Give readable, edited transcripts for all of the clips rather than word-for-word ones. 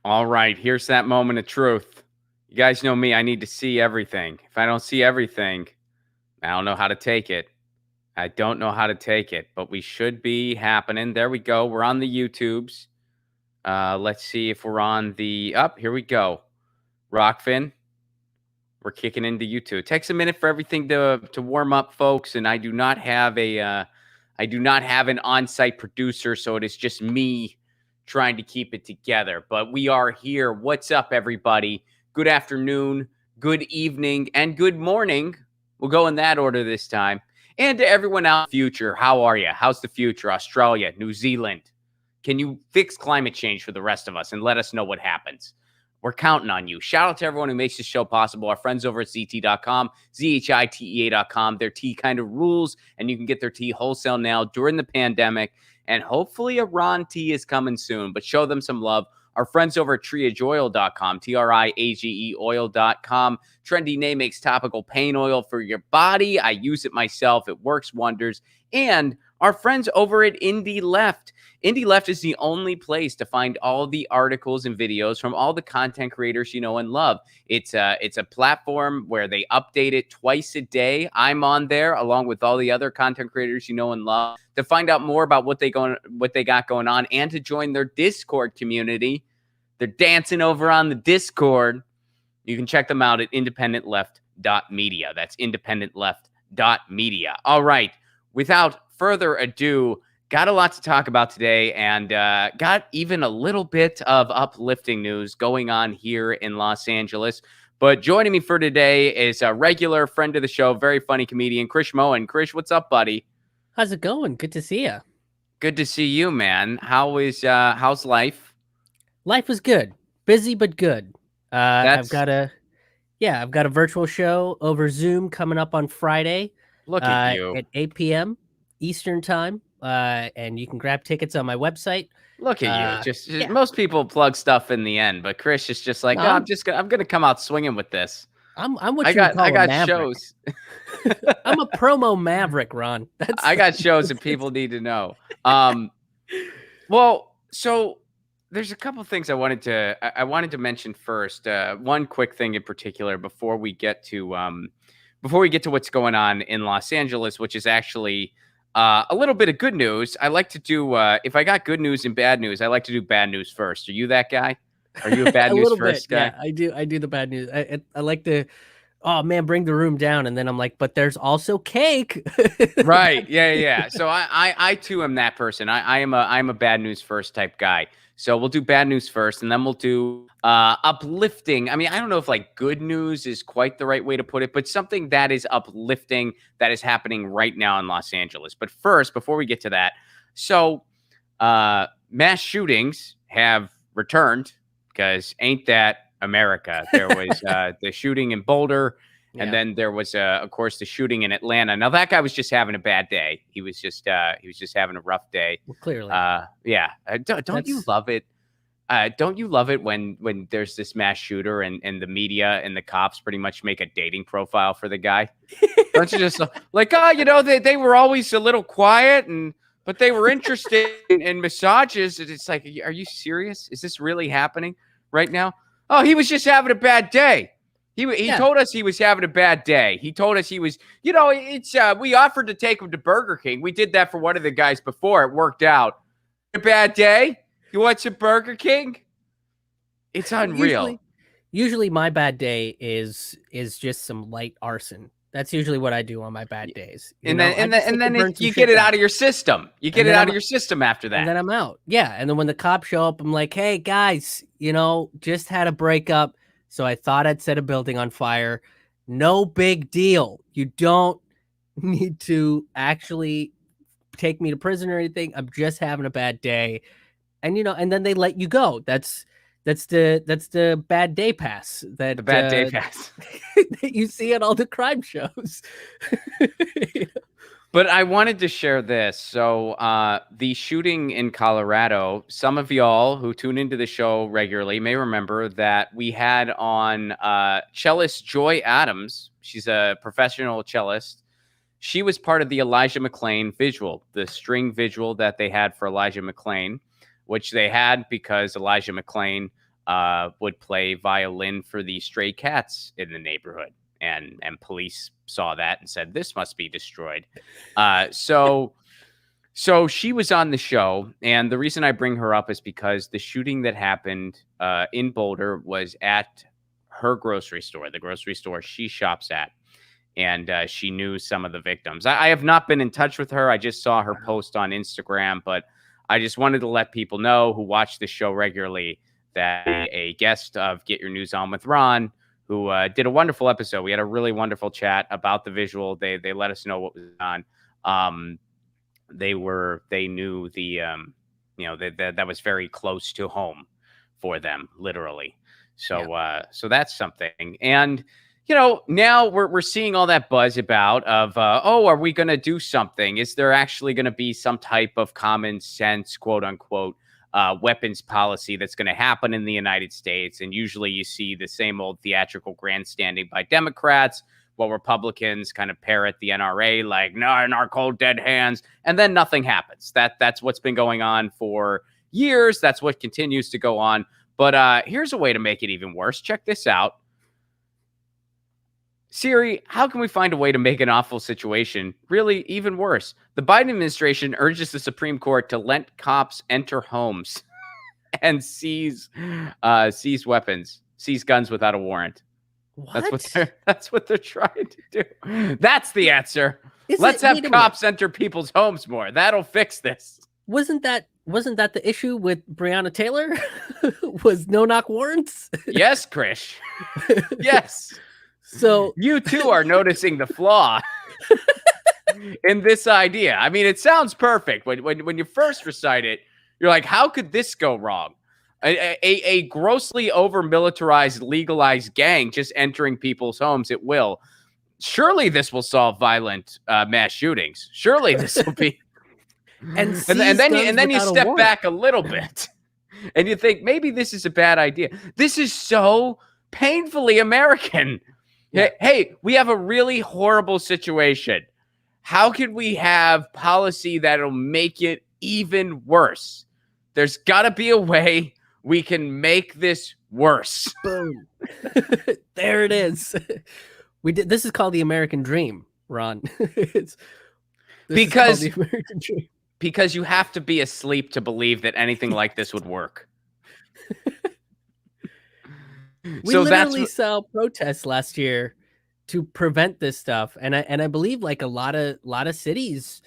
All right, here's that moment of truth. You guys know me, I need to see everything. If I don't see everything, I don't know how to take it. I don't know how to take it, but we should be happening. There we go. We're on the YouTubes. Let's see if we're on the up. Here we go. Rockfin. We're kicking into YouTube. It takes a minute for everything to warm up, folks, and I do not have an on-site producer, so it is just me trying to keep it together. But we are here. What's up, everybody? Good afternoon, good evening, and good morning. We'll go in that order this time. And to everyone out in the future, how are you? How's the future? Australia, New Zealand. Can you fix climate change for the rest of us and let us know what happens? We're counting on you. Shout out to everyone who makes this show possible. Our friends over at ZT.com, ZHITEA.com. Their tea kind of rules, and you can get their tea wholesale now during the pandemic. And hopefully Iran tea is coming soon, but show them some love. Our friends over at triageoil.com, TRIAGE oil.com. Trendy name makes topical pain oil for your body. I use it myself. It works wonders. And our friends over at Indie Left. Indie Left is the only place to find all the articles and videos from all the content creators you know and love. It's a platform where they update it twice a day. I'm on there along with all the other content creators you know and love to find out more about what they got going on and to join their Discord community. They're dancing over on the Discord. You can check them out at independentleft.media. That's independentleft.media. All right. Without further ado, got a lot to talk about today and got even a little bit of uplifting news going on here in Los Angeles. But joining me for today is a regular friend of the show, very funny comedian, Krish Mohan. Krish, what's up, buddy? How's it going? Good to see you. Good to see you, man. How's life? Life is good. Busy but good. That's I've got a virtual show over Zoom coming up on Friday. Look at you. At 8 p.m. Eastern time. And you can grab tickets on my website. Look at you. Just most people plug stuff in the end, but Krish is just like, No, I'm gonna come out swinging with this. I'm what you would call I a got maverick. shows. I'm a promo maverick, Ron. I got shows that people need to know. Well, so there's a couple things I wanted to mention first. One quick thing in particular before we get to what's going on in Los Angeles, which is actually a little bit of good news. I like to do if I got good news and bad news, I like to do bad news first. Are you that guy? Are you a bad news first guy? Yeah, I do the bad news. I like to, oh man, bring the room down, and then I'm like, but there's also cake. Right. Yeah. So I too am that person. I'm a bad news first type guy. So we'll do bad news first, and then we'll do uplifting. I mean, I don't know if like good news is quite the right way to put it, but something that is uplifting that is happening right now in Los Angeles. But first, before we get to that, so mass shootings have returned because ain't that America? There was the shooting in Boulder. And then there was, of course, the shooting in Atlanta. Now that guy was just having a bad day. He was just having a rough day. Well, clearly, yeah. Don't you love it? Don't you love it when there's this mass shooter and the media and the cops pretty much make a dating profile for the guy? Don't you just like, they were always a little quiet but they were interested in massages. And it's like, are you serious? Is this really happening right now? Oh, he was just having a bad day. He told us he was having a bad day. He told us he was, it's we offered to take him to Burger King. We did that for one of the guys before. It worked out. A bad day? You want some Burger King? It's unreal. Usually my bad day is just some light arson. That's usually what I do on my bad days. You get it out of your system. You get it out of your system after that. And then I'm out. Yeah. And then when the cops show up, I'm like, hey guys, just had a breakup. So I thought I'd set a building on fire. No big deal. You don't need to actually take me to prison or anything. I'm just having a bad day. And and then they let you go. That's the bad day pass. The bad day pass that you see at all the crime shows. But I wanted to share this. So the shooting in Colorado, some of y'all who tune into the show regularly may remember that we had on cellist Joy Adams. She's a professional cellist. She was part of the Elijah McClain visual, the string visual that they had for Elijah McClain, which they had because Elijah McClain would play violin for the stray cats in the neighborhood, and police saw that and said this must be destroyed. So she was on the show, and the reason I bring her up is because the shooting that happened in Boulder was at her grocery store, the grocery store she shops at, and she knew some of the victims. I have not been in touch with her. I just saw her post on Instagram, but I just wanted to let people know who watch the show regularly that a guest of Get Your News On with Ron, who did a wonderful episode. We had a really wonderful chat about the visual. They let us know what was on. They knew the that was very close to home for them, literally. So that's something. And now we're seeing all that buzz about are we going to do something? Is there actually going to be some type of common sense, quote unquote, weapons policy that's going to happen in the United States? And usually you see the same old theatrical grandstanding by Democrats, while Republicans kind of parrot the NRA like, no, in our cold dead hands, and then nothing happens. That's what's been going on for years. That's what continues to go on. But here's a way to make it even worse. Check this out. Siri, how can we find a way to make an awful situation really even worse? The Biden administration urges the Supreme Court to let cops enter homes and seize weapons, seize guns without a warrant. What? That's what they're trying to do. That's the answer. Let's have cops enter people's homes more. That'll fix this. Wasn't that the issue with Breonna Taylor? Was no-knock warrants? Yes, Krish. Yes. So you too are noticing the flaw in this idea. I mean, it sounds perfect. When you first recite it, you're like, how could this go wrong? A grossly over-militarized, legalized gang just entering people's homes at will. Surely this will solve violent mass shootings. Surely this will be... and then you step back a little bit and you think maybe this is a bad idea. This is so painfully American. Yeah. Hey, we have a really horrible situation. How can we have policy that'll make it even worse? There's got to be a way we can make this worse. Boom. There it is. This is called the American dream, Ron. Because the American dream. Because you have to be asleep to believe that anything like this would work. We literally saw protests last year to prevent this stuff, and I believe like a lot of cities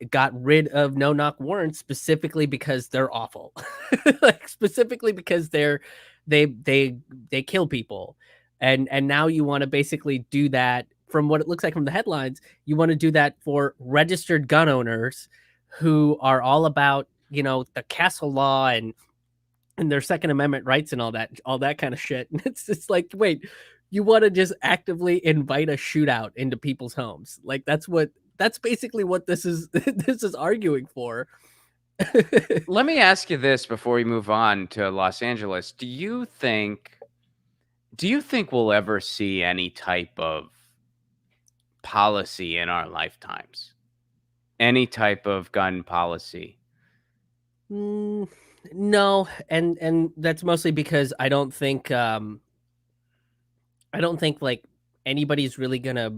got rid of no-knock warrants specifically because they're awful, like specifically because they kill people, and now you want to basically do that. From what it looks like from the headlines, you want to do that for registered gun owners who are all about the castle law and their Second Amendment rights and all that kind of shit. And it's just like, wait, you want to just actively invite a shootout into people's homes? Like that's basically what this is arguing for. Let me ask you this before we move on to Los Angeles. Do you think we'll ever see any type of policy in our lifetimes? Any type of gun policy? No, and that's mostly because I don't think like anybody's really gonna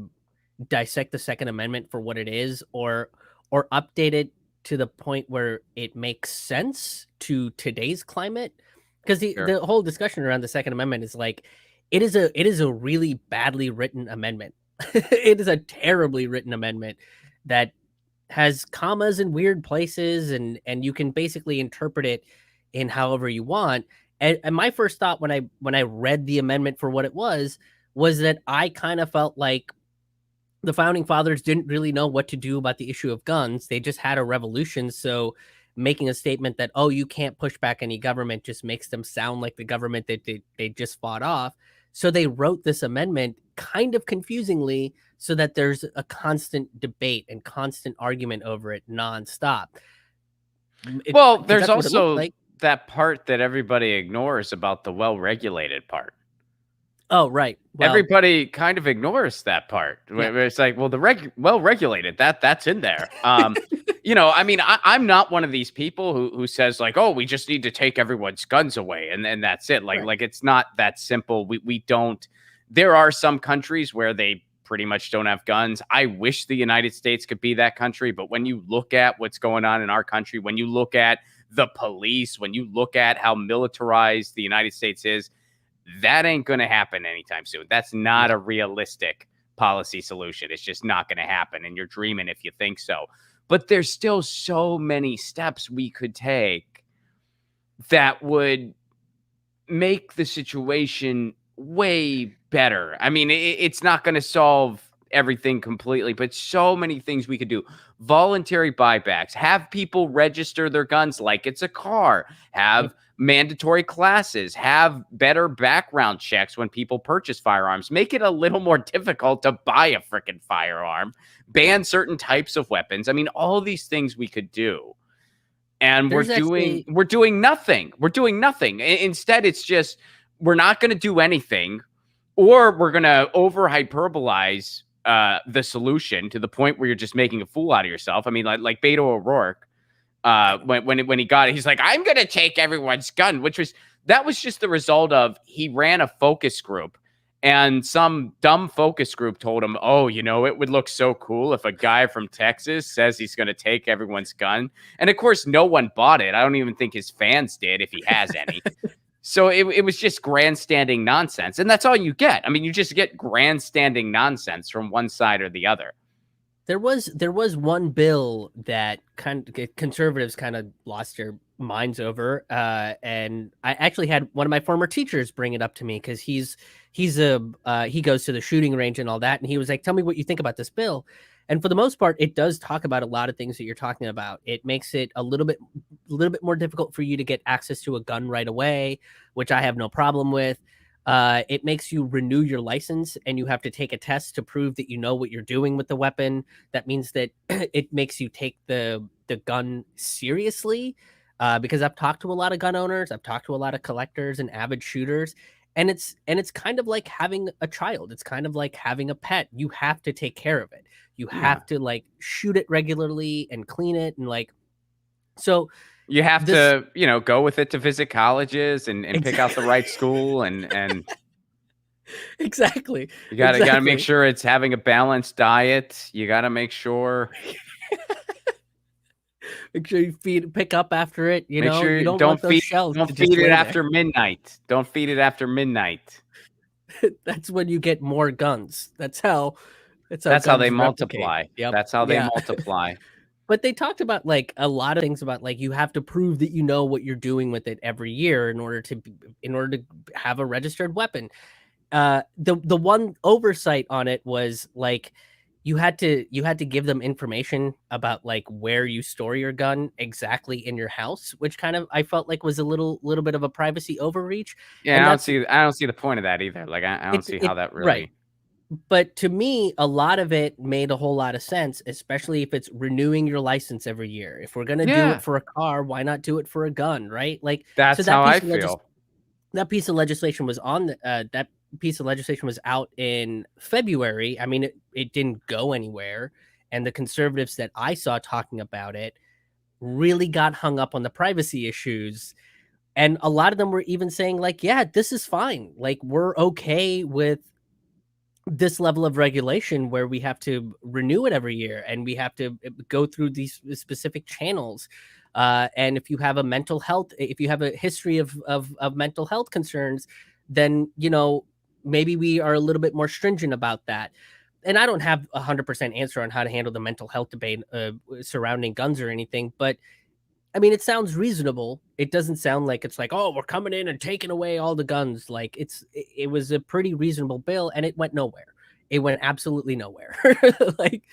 dissect the Second Amendment for what it is, or update it to the point where it makes sense to today's climate. Because the whole discussion around the Second Amendment is like, it is a really badly written amendment. It is a terribly written amendment that has commas in weird places, and you can basically interpret it in however you want. And my first thought when I read the amendment for what it was that I kind of felt like the founding fathers didn't really know what to do about the issue of guns. They just had a revolution, so making a statement that, oh, you can't push back any government just makes them sound like the government that they just fought off. So they wrote this amendment kind of confusingly so that there's a constant debate and constant argument over it nonstop. Well, there's also that part that everybody ignores about the well-regulated part. Oh, right. Well, Everybody kind of ignores that part yeah. where it's like, well, the well regulated that's in there. I mean, I'm not one of these people who says like, oh, we just need to take everyone's guns away and that's it. Like Right. like it's not that simple. We don't. There are some countries where they pretty much don't have guns. I wish the United States could be that country, but when you look at what's going on in our country, when you look at the police, when you look at how militarized the United States is, that ain't going to happen anytime soon. That's not No. a realistic policy solution. It's just not going to happen. And you're dreaming if you think so. But there's still so many steps we could take that would make the situation way better. I mean, it's not going to solve everything completely, but so many things we could do. Voluntary buybacks, have people register their guns like it's a car, Yep. have mandatory classes, have better background checks when people purchase firearms, make it a little more difficult to buy a freaking firearm, ban certain types of weapons. I mean, all these things we could do, and we're There's doing actually we're doing nothing. We're doing nothing. Instead, it's just we're not going to do anything, or we're going to over hyperbolize the solution to the point where you're just making a fool out of yourself. I mean, like Beto O'Rourke, when he got it, he's like, I'm going to take everyone's gun, that was just the result of he ran a focus group. And some dumb focus group told him, oh, it would look so cool if a guy from Texas says he's going to take everyone's gun. And of course, no one bought it. I don't even think his fans did, if he has any. So it was just grandstanding nonsense. And that's all you get. I mean, you just get grandstanding nonsense from one side or the other. there was one bill that conservatives kind of lost their minds over, and I actually had one of my former teachers bring it up to me because he goes to the shooting range and all that, and he was like, "Tell me what you think about this bill." And for the most part, it does talk about a lot of things that you're talking about. It makes it a little bit more difficult for you to get access to a gun right away, which I have no problem with. It makes you renew your license, and you have to take a test to prove that you know what you're doing with the weapon. That means that it makes you take the gun seriously. Because I've talked to a lot of gun owners, I've talked to a lot of collectors and avid shooters, and it's kind of like having a child. It's kind of like having a pet. You have to take care of it. You Yeah. have to like shoot it regularly and clean it, and like so You have this to, go with it to visit colleges and pick out the exactly right school and exactly you gotta make exactly. sure it's having a balanced diet. You gotta make sure Make sure you pick up after it. make sure You you don't want those shells don't to just feed it lay there. after midnight. Don't feed it after midnight. That's when you get more guns. That's how That's how they guns replicate. multiply. Yep. That's how they Yeah. multiply. But they talked about like a lot of things about like you have to prove that you know what you're doing with it every year in order to have a registered weapon. The one oversight on it was like you had to give them information about like where you store your gun exactly in your house, which kind of I felt like was a little bit of a privacy overreach. Yeah, And that's I don't see the point of that either. Like I don't it see how it that right. really. But to me, a lot of it made a whole lot of sense, especially if it's renewing your license every year. If we're gonna do it Yeah, for a car, why not do it for a gun, right? Like, so that's how I feel. that piece of legislation was that piece of legislation was out in February. I mean, it didn't go anywhere, and the conservatives that I saw talking about it really got hung up on the privacy issues. And a lot of them were even saying, like, yeah, this is fine. Like, we're okay with this level of regulation where we have to renew it every year and we have to go through these specific channels. And if you have if you have a history of mental health concerns, then, maybe we are a little bit more stringent about that. And I don't have 100% answer on how to handle the mental health debate surrounding guns or anything, but I mean, it sounds reasonable. It doesn't sound like it's like, oh, we're coming in and taking away all the guns. Like it was a pretty reasonable bill, and it went nowhere. It went absolutely nowhere. Like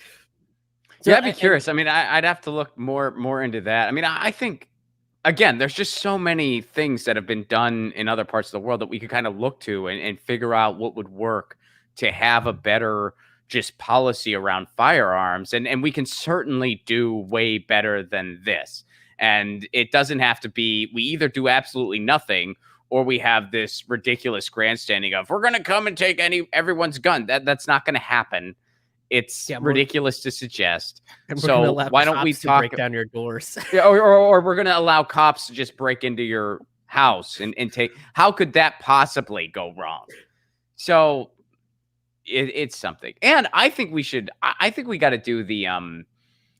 so, Yeah, I'd be curious. I mean, I'd have to look more into that. I mean, I think again, there's just so many things that have been done in other parts of the world that we could kind of look to and figure out what would work to have a better just policy around firearms. And we can certainly do way better than this. And it doesn't have to be we either do absolutely nothing or we have this ridiculous grandstanding of we're going to come and take everyone's gun. That's not going to happen. It's Yeah, ridiculous to suggest. and we're gonna So allow why don't we cops to talk? break down your doors. Yeah, or we're going to allow cops to just break into your house and take. How could that possibly go wrong? So it's something, and I think we should. I think we got to do the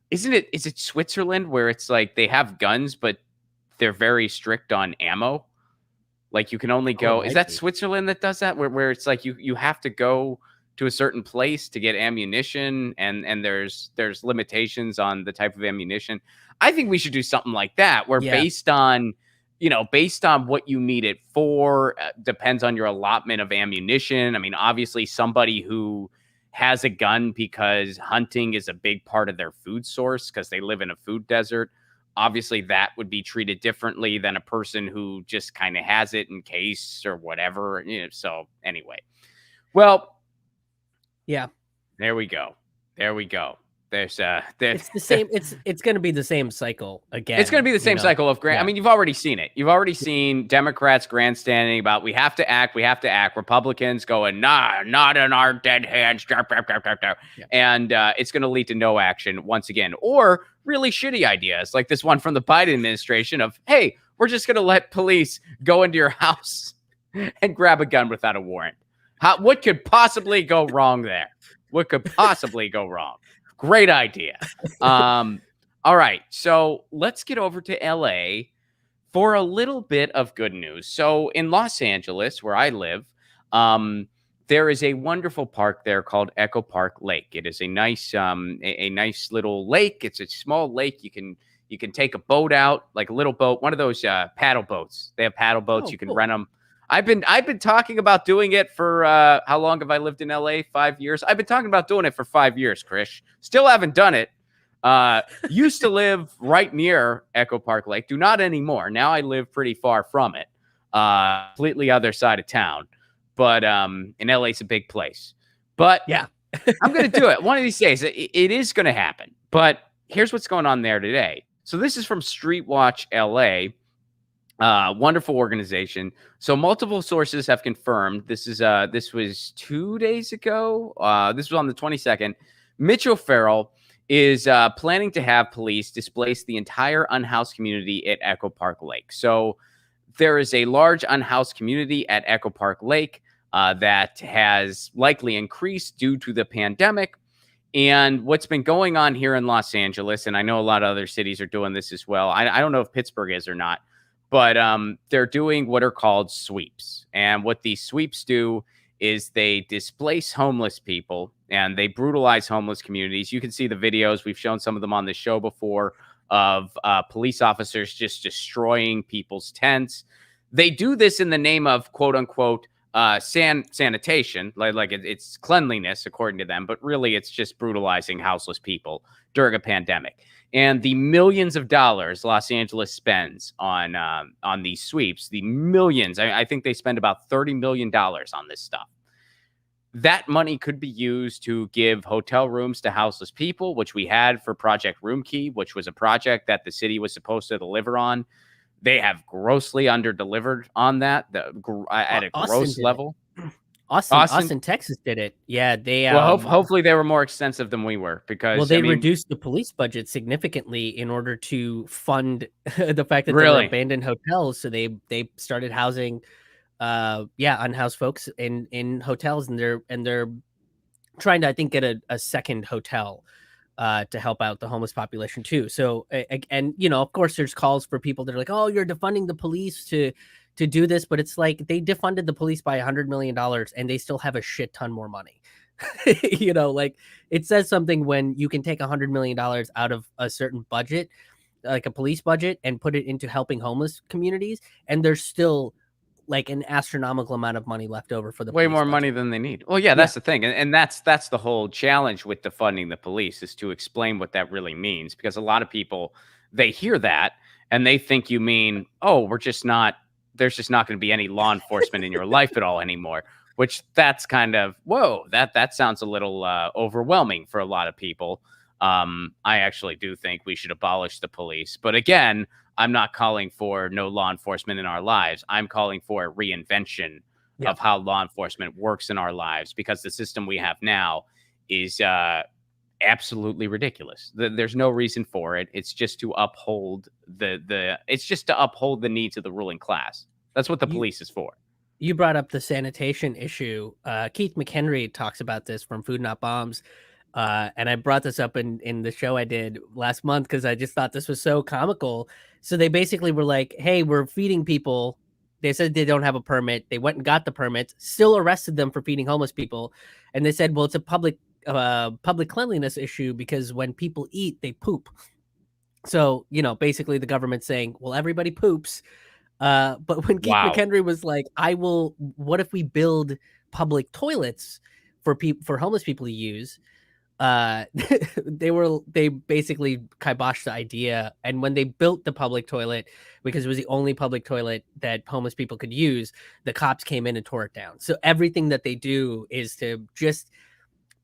Isn't it? Is it Switzerland where it's like they have guns, but they're very strict on ammo? Like you can only Oh, it go. Is might that be. Switzerland that does that? Where it's like you have to go to a certain place to get ammunition, and there's limitations on the type of ammunition. I think we should do something like that, where Yeah. based on what you need it for, depends on your allotment of ammunition. I mean, obviously, somebody who has a gun because hunting is a big part of their food source because they live in a food desert. Obviously, that would be treated differently than a person who just kind of has it in case or whatever. So anyway, well, Yeah. there we go. There we go. There's It's the same. It's going to be the same cycle again. It's going to be the same cycle of Yeah. I mean, you've already seen it. You've already seen Democrats grandstanding about we have to act. Republicans going, nah, not in our dead hands. Yeah. And it's going to lead to no action once again, or really shitty ideas like this one from the Biden administration of, hey, we're just going to let police go into your house and grab a gun without a warrant. What could possibly go wrong there? What could possibly go wrong? Great idea. All right. So let's get over to LA for a little bit of good news. So in Los Angeles, where I live, there is a wonderful park there called Echo Park Lake. It is a nice, a nice little lake. It's a small lake. You can take a boat out, like a little boat, one of those paddle boats. They have paddle boats. Oh, You can cool. rent them. I've been talking about doing it for how long have I lived in LA? 5 years. I've been talking about doing it for 5 years, Krish. Still haven't done it. Used to live right near Echo Park Lake. Do not anymore. Now I live pretty far from it. Completely other side of town. But and LA's a big place. But Yeah. I'm going to do it. One of these days, it is going to happen. But here's what's going on there today. So this is from Street Watch LA. Wonderful organization. So multiple sources have confirmed this was 2 days ago. This was on the 22nd. Mitch O'Farrell is planning to have police displace the entire unhoused community at Echo Park Lake. So there is a large unhoused community at Echo Park Lake that has likely increased due to the pandemic. And what's been going on here in Los Angeles, and I know a lot of other cities are doing this as well. I don't know if Pittsburgh is or not. But they're doing what are called sweeps. And what these sweeps do is they displace homeless people and they brutalize homeless communities. You can see the videos. We've shown some of them on the show before of police officers just destroying people's tents. They do this in the name of, quote unquote, sanitation, like it's cleanliness, according to them. But really, it's just brutalizing houseless people during a pandemic. And the millions of dollars Los Angeles spends on these sweeps, the millions, I think they spend about $30 million on this stuff. That money could be used to give hotel rooms to houseless people, which we had for Project Room Key, which was a project that the city was supposed to deliver on. They have grossly underdelivered on that at a gross level. Austin, Texas did it. Yeah, they well, hopefully they were more extensive than we were because they reduced the police budget significantly in order to fund the fact that there were abandoned hotels. So they started housing, unhoused folks in hotels, and they're trying to, I think, get a second hotel to help out the homeless population too. So and of course, there's calls for people that are like, oh, you're defunding the police to do this, but it's like they defunded the police by $100 million and they still have a shit ton more money. Like it says something when you can take $100 million out of a certain budget, like a police budget, and put it into helping homeless communities, and there's still like an astronomical amount of money left over for the way more money than they need. Well, yeah, that's the thing. And that's the whole challenge with defunding the police, is to explain what that really means, because a lot of people, they hear that and they think you mean, oh, there's just not going to be any law enforcement in your life at all anymore, which that's kind of, whoa, that sounds a little overwhelming for a lot of people. I actually do think we should abolish the police. But again, I'm not calling for no law enforcement in our lives. I'm calling for a reinvention Yeah. of how law enforcement works in our lives, because the system we have now is absolutely ridiculous. There's no reason for it. It's just to uphold it's just to uphold the needs of the ruling class. That's what the You police is for. you brought up the sanitation issue. Keith McHenry talks about this from Food Not Bombs. And I brought this up in the show I did last month because I just thought this was so comical. So they basically were like, hey, we're feeding people. They said they don't have a permit. They went and got the permit, still arrested them for feeding homeless people. And they said, well, it's a public cleanliness issue because when people eat, they poop. So, basically the government's saying, well, everybody poops. But when Keith Wow. McHenry was like, what if we build public toilets for homeless people to use? They basically kiboshed the idea. And when they built the public toilet, because it was the only public toilet that homeless people could use, the cops came in and tore it down. So everything that they do is to just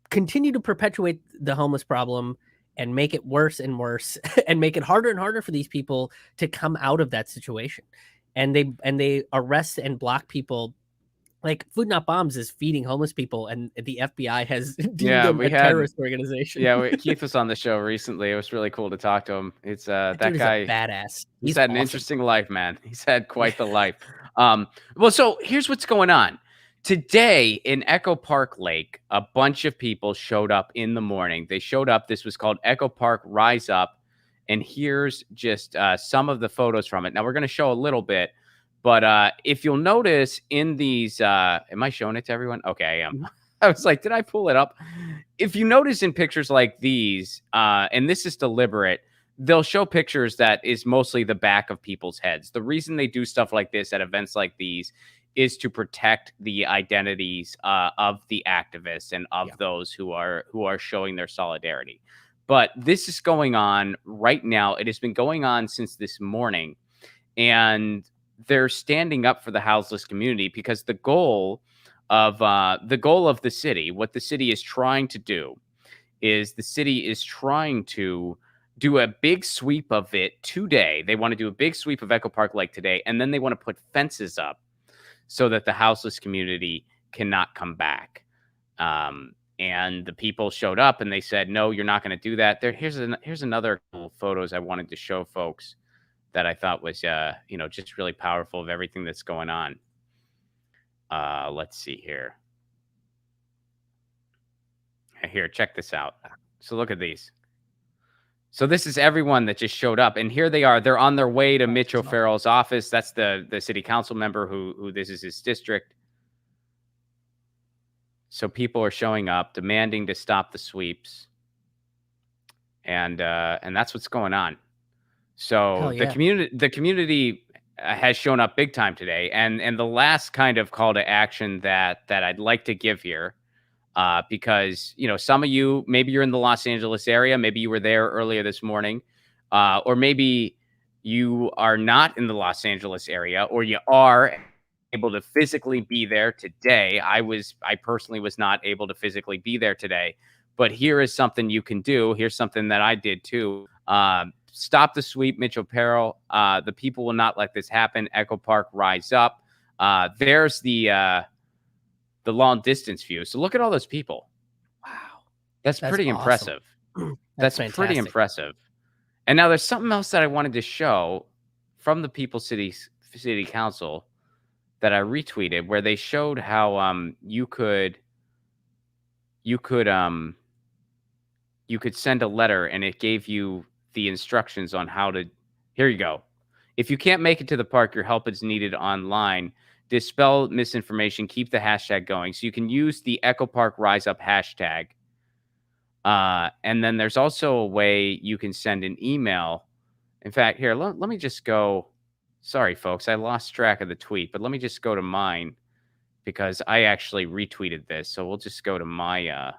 continue to perpetuate the homeless problem and make it worse and worse and make it harder and harder for these people to come out of that situation. And they arrest and block people. Like Food Not Bombs is feeding homeless people, and the FBI has deemed them a terrorist organization. Keith was on the show recently. It was really cool to talk to him. It's that dude guy, is a badass. He's had an interesting life, man. He's had quite the life. Well, so here's what's going on. Today in Echo Park Lake, a bunch of people showed up in the morning. They showed up. This was called Echo Park Rise Up. And here's just some of the photos from it. Now, we're going to show a little bit. But if you'll notice in these, am I showing it to everyone? Okay, I am. I was like, did I pull it up? If you notice in pictures like these, and this is deliberate, they'll show pictures that is mostly the back of people's heads. The reason they do stuff like this at events like these is to protect the identities of the activists and of those who are showing their solidarity. But this is going on right now. It has been going on since this morning, and they're standing up for the houseless community because the goal of the city, what the city is trying to do, is the city is trying to do a big sweep of it today. They want to do a big sweep of Echo Park Lake today, and then they want to put fences up so that the houseless community cannot come back. And the people showed up and they said, no, you're not going to do that. Here's another couple photos I wanted to show folks that I thought was, just really powerful of everything that's going on. Let's see here. Here, check this out. So look at these. So this is everyone that just showed up, and here they are. They're on their way to Mitch O'Farrell's office. That's the city council member who this is his district. So people are showing up, demanding to stop the sweeps, and that's what's going on. So the community has shown up big time today, and the last kind of call to action that I'd like to give here, because some of you, maybe you're in the Los Angeles area, maybe you were there earlier this morning, or maybe you are not in the Los Angeles area, or you are able to physically be there today. I personally was not able to physically be there today, but here is something you can do. Here's something that I did too. Stop the sweep, Mitch O'Farrell. The people will not let this happen. Echo Park, rise up. There's the long distance view. So look at all those people. Wow. That's pretty awesome. impressive. That's pretty impressive. And now there's something else that I wanted to show from the People City Council that I retweeted, where they showed how you could send a letter and it gave you the instructions on how to. Here you go. If you can't make it to the park, your help is needed online. Dispel misinformation. Keep the hashtag going. So you can use the Echo Park Rise Up hashtag. And then there's also a way you can send an email. In fact, here, let me just go. Sorry, folks, I lost track of the tweet, but let me just go to mine because I actually retweeted this. So we'll just go to my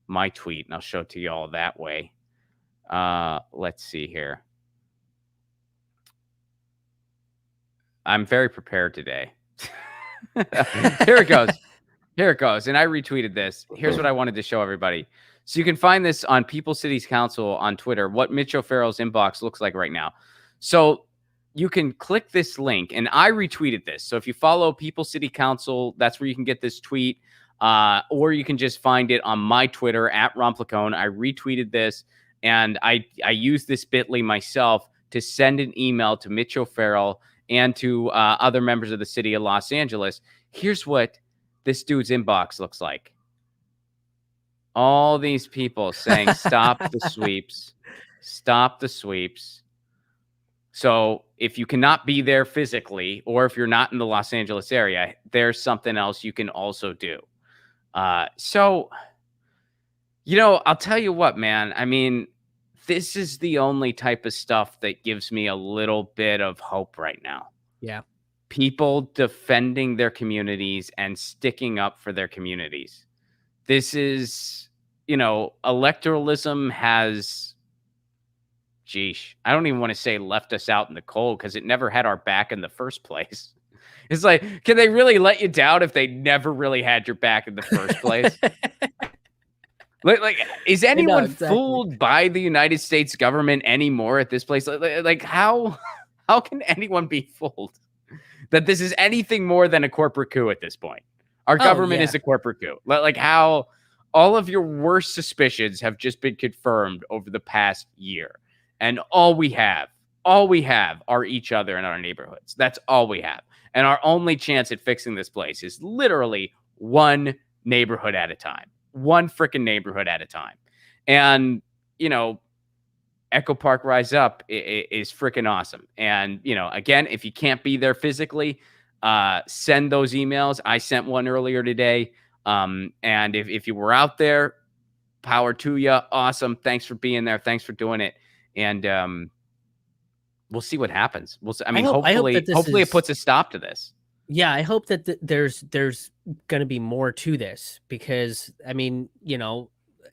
my tweet and I'll show it to you all that way. Let's see here. I'm very prepared today. Here it goes. Here it goes. And I retweeted this. Here's what I wanted to show everybody. So you can find this on People Cities Council on Twitter, what Mitch O'Farrell's inbox looks like right now. So you can click this link, and I retweeted this. So if you follow People City Council, that's where you can get this tweet. Or you can just find it on my Twitter at Romplicone. I retweeted this, and I used this Bitly myself to send an email to Mitch O'Farrell and to other members of the city of Los Angeles. Here's what this dude's inbox looks like. All these people saying, stop the sweeps, stop the sweeps. So if you cannot be there physically, or if you're not in the Los Angeles area, there's something else you can also do. So, I'll tell you what, man. I mean, this is the only type of stuff that gives me a little bit of hope right now. Yeah. People defending their communities and sticking up for their communities. This is, electoralism has, I don't even want to say left us out in the cold, because it never had our back in the first place. It's like, can they really let you down if they never really had your back in the first place? Like, is anyone fooled by the United States government anymore at this place? Like how can anyone be fooled that this is anything more than a corporate coup at this point? Our government is a corporate coup. Like how all of your worst suspicions have just been confirmed over the past year. And all we have are each other in our neighborhoods. That's all we have. And our only chance at fixing this place is literally one neighborhood at a time. One freaking neighborhood at a time. And, Echo Park Rise Up is freaking awesome. And, again, if you can't be there physically, send those emails. I sent one earlier today. And if you were out there, power to you. Awesome. Thanks for being there. Thanks for doing it. And we'll see what happens. We'll see. I mean, hopefully it puts a stop to this. Yeah, I hope that there's going to be more to this, because I mean,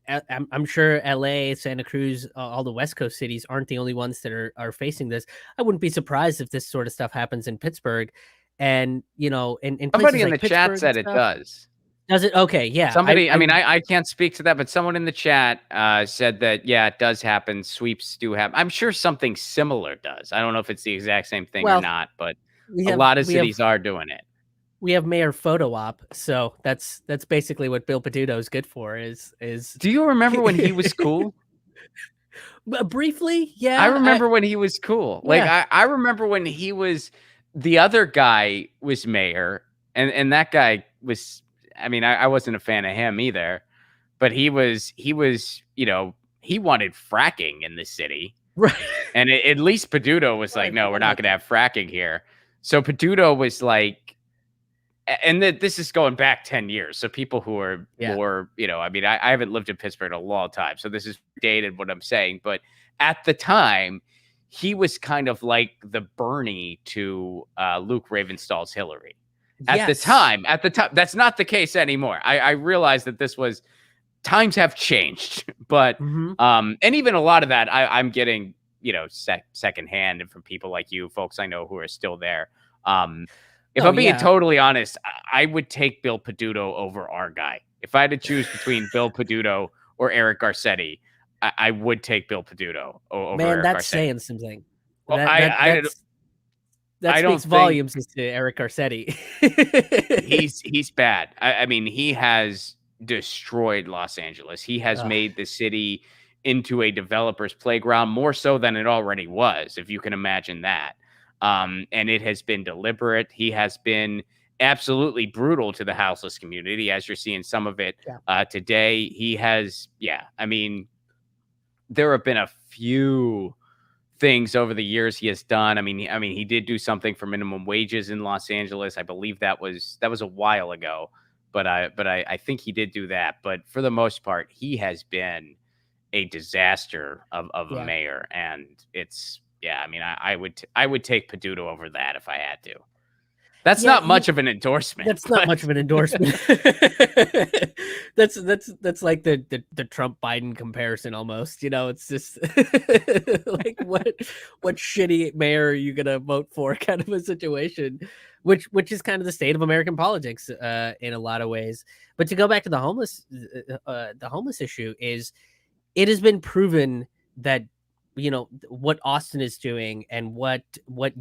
I'm sure LA, Santa Cruz, all the West Coast cities aren't the only ones that are facing this. I wouldn't be surprised if this sort of stuff happens in Pittsburgh, and in somebody in like the chat said it does. Does it? Okay, yeah. Somebody, I can't speak to that, but someone in the chat said that, yeah, it does happen. Sweeps do happen. I'm sure something similar does. I don't know if it's the exact same thing or not, but a lot of cities are doing it. We have Mayor Photo Op, so that's basically what Bill Peduto is good for. Is Do you remember when he was cool? Briefly, yeah. I remember when he was cool. Like I remember when he was, the other guy was mayor, and that guy was, I mean, I wasn't a fan of him either, but he was, he wanted fracking in the city. Right. And at least Peduto was like, no, we're not going to have fracking here. So Peduto was like, and this is going back 10 years. So people who are more, I haven't lived in Pittsburgh in a long time, so this is dated what I'm saying. But at the time, he was kind of like the Bernie to Luke Ravenstall's Hillary. At the time, that's not the case anymore. I realize that times have changed, but and even a lot of that I'm getting, secondhand, and from people like you folks I know who are still there. If I'm being totally honest, I would take Bill Peduto over our guy. If I had to choose between Bill Peduto or Eric Garcetti, I would take Bill Peduto over Eric that's Garcetti. Saying something. Well, that speaks volumes as to Eric Garcetti. he's bad. I mean, he has destroyed Los Angeles. He has made the city into a developer's playground, more so than it already was, if you can imagine that. And it has been deliberate. He has been absolutely brutal to the houseless community, as you're seeing some of it today. He has, I mean, there have been a few things over the years he has done. I mean, he did do something for minimum wages in Los Angeles. I believe that was a while ago, but I think he did do that. But for the most part, he has been a disaster of a mayor, and it's. Yeah, I mean, I would take Peduto over that if I had to. That's not much of an endorsement. That's not much of an endorsement. That's like the Trump Biden comparison almost. It's just like what shitty mayor are you gonna vote for kind of a situation, which is kind of the state of American politics in a lot of ways. But to go back to the homeless issue, is it has been proven that what Austin is doing and what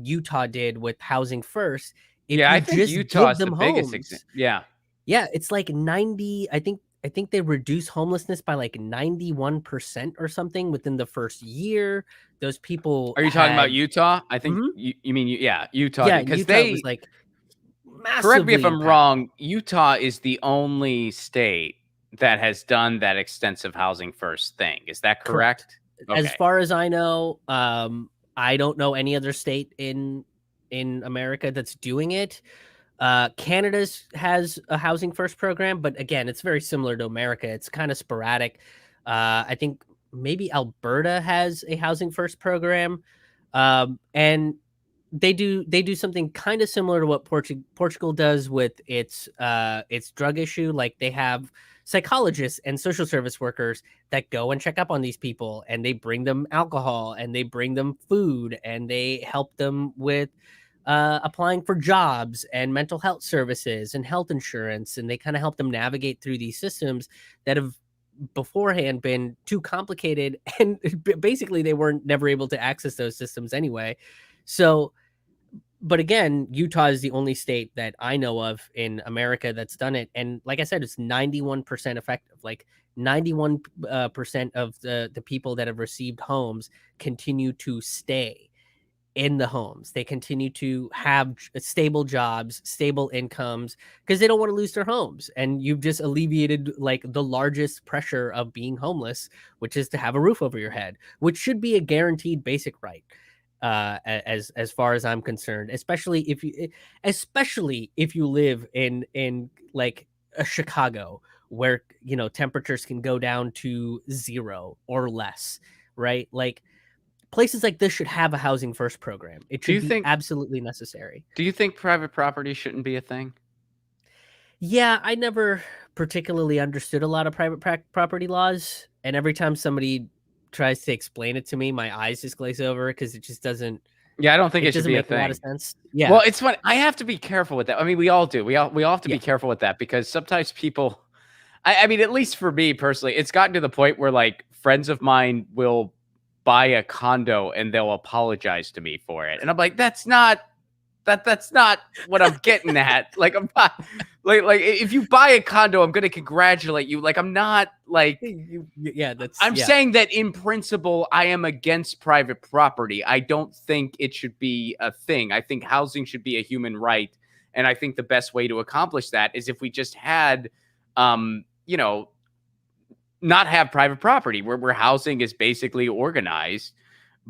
Utah did with housing first, if Yeah, you I think just Utah give is the them biggest example. homes, Yeah. yeah, it's like 90, I think they reduce homelessness by like 91% or something within the first year. Those people Are you talking about had Utah? I think Mhm. you mean yeah, Utah Yeah, did in because Utah, it was they like correct me if massively I'm impactful. wrong, Utah is the only state that has done that extensive housing first thing. Is that Correct. correct? As Okay. far as I know, I don't know any other state in America that's doing it. Canada's has a housing first program, but again, it's very similar to America. It's kind of sporadic. I think maybe Alberta has a housing first program, and they do something kind of similar to what Portugal does with its drug issue. Like they have psychologists and social service workers that go and check up on these people, and they bring them alcohol and they bring them food and they help them with applying for jobs and mental health services and health insurance, and they kind of help them navigate through these systems that have beforehand been too complicated, and basically they weren't never able to access those systems anyway. So but again, Utah is the only state that I know of in America that's done it, and like I said, it's 91% effective. Like 91 percent of the people that have received homes continue to stay in the homes. They continue to have stable jobs, stable incomes, because they don't want to lose their homes. And you've just alleviated like the largest pressure of being homeless, which is to have a roof over your head, which should be a guaranteed basic right. As far as I'm concerned, especially if you live in like a Chicago where temperatures can go down to 0 or less, right? Like places like this should have a housing first program. It Do should you be think absolutely necessary. private property shouldn't be a thing? Yeah, I never particularly understood a lot of private property laws, and every time somebody tries to explain it to me, my eyes just glaze over because it just doesn't Yeah, I don't think it it should doesn't be a make a lot of thing. sense. Yeah. Well, it's funny. I have to be careful with that. I mean, we all do. We all have to Yeah. be careful with that because sometimes people I mean, at least for me personally, it's gotten to the point where like friends of mine will buy a condo and they'll apologize to me for it. And I'm like, that's not what I'm getting at. Like I'm not like if you buy a condo, I'm gonna congratulate you. Like I'm not like Yeah, that's I'm yeah. saying that in principle, I am against private property. I don't think it should be a thing. I think housing should be a human right. And I think the best way to accomplish that is if we just had, you know, not have private property where housing is basically organized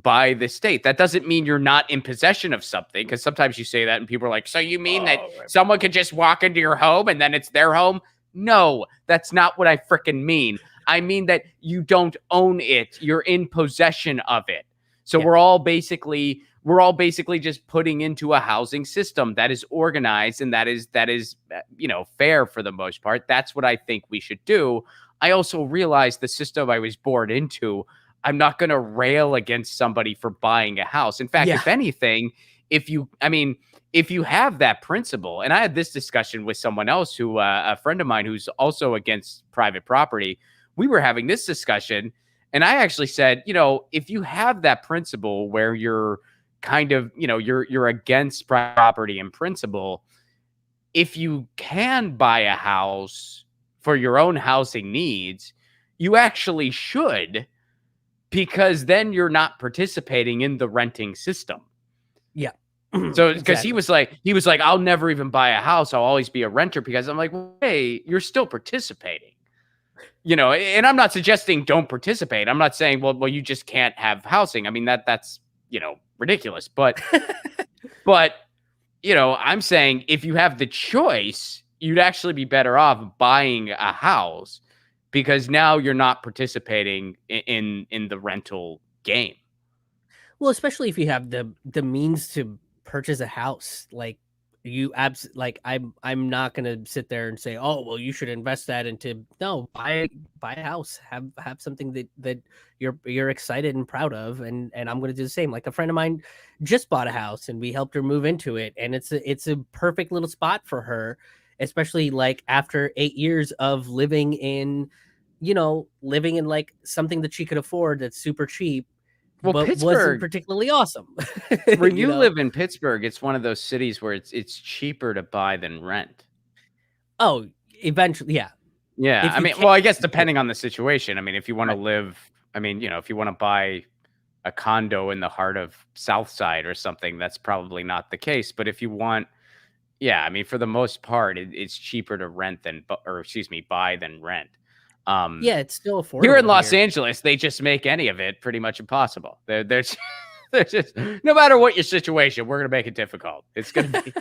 by the state. That doesn't mean you're not in possession of something because sometimes you say that and people are like, so you mean that Oh, someone could just walk into your home and then it's their home? No, that's not what I freaking mean. I mean that you don't own it. You're in possession of it. So yeah. we're all basically just putting into a housing system that is organized and that is fair for the most part. That's what I think we should do. I also realize the system I was born into, I'm not going to rail against somebody for buying a house. In fact, Yeah. if anything, if you have that principle, and I had this discussion with someone else a friend of mine who's also against private property, we were having this discussion, and I actually said, if you have that principle where you're kind of, you're against private property in principle, if you can buy a house for your own housing needs, you actually should because then you're not participating in the renting system. Yeah. So because he Exactly. was like, I'll never even buy a house. I'll always be a renter because I'm like, well, hey, you're still participating. And I'm not suggesting don't participate. I'm not saying, well, you just can't have housing. I mean, that's ridiculous. But I'm saying if you have the choice, you'd actually be better off buying a house because now you're not participating in the rental game. Well, especially if you have the means to purchase a house, like I'm not gonna sit there and say, oh well, you should invest that into no buy a house, have something that you're excited and proud of, and I'm gonna do the same. Like a friend of mine just bought a house and we helped her move into it, and it's a perfect little spot for her, especially like after 8 years of living in like something that she could afford that's super cheap. Well, but wasn't Pittsburgh, particularly awesome. when You you know? live in Pittsburgh, it's one of those cities where it's cheaper to buy than rent. Oh, eventually, yeah. Yeah, If I you mean, can well, I guess do it. depending on the situation. I mean, if you wanna Right. live I mean, if you wanna buy a condo in the heart of South Side or something, that's probably not the case, but if you want yeah, I mean, for the most part, it's cheaper to rent than bu or excuse me, buy than rent. Um, Yeah, it's still Here in affordable Los here. Angeles, they just make any of it pretty much impossible. They're just no matter what your situation, we're gonna make it difficult. It's gonna be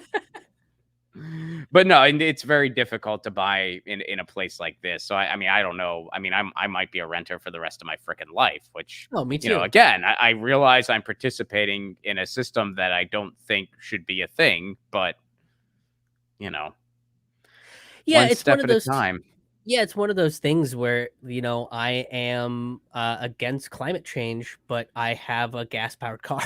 but no, and it's very difficult to buy in a place like this. So I mean, I don't know. I mean, I might be a renter for the rest of my freaking life, which Oh, me too. again, I realize I'm participating in a system that I don't think should be a thing, but you know, Yeah, one it's one step of at a those time. yeah, it's one of those things where, I am, against climate change, but I have a gas-powered car.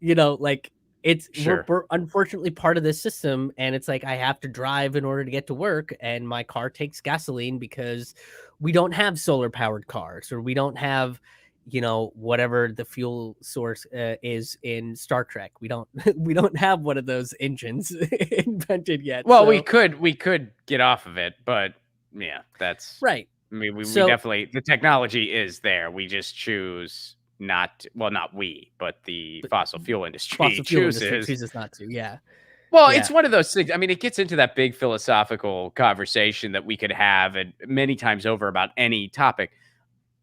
Like, it's Sure. we're unfortunately part of this system, and it's like I have to drive in order to get to work, and my car takes gasoline because we don't have solar-powered cars, or we don't have, whatever the fuel source, is in Star Trek. We don't we don't have one of those engines invented yet, Well, so we could get off of it, but yeah, that's right. I mean, we So definitely the technology is there. We just choose not well, not we, but the but fossil fuel industry fossil fuel industry chooses. chooses not to, yeah. Well, Yeah. it's one of those things. I mean, it gets into that big philosophical conversation that we could have and many times over about any topic.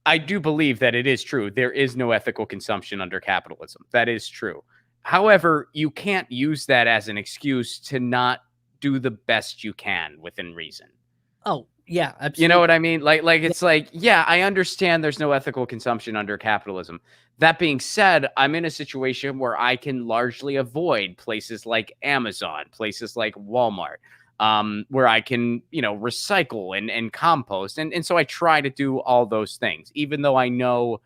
I do believe that it is true. There is no ethical consumption under capitalism. That is true. However, you can't use that as an excuse to not do the best you can within reason. Oh, yeah, You know what absolutely. I mean? Yeah. It's like, yeah, I understand there's no ethical consumption under capitalism. That being said, I'm in a situation where I can largely avoid places like Amazon, places like Walmart, where I can, recycle and compost. And so I try to do all those things, even though I know,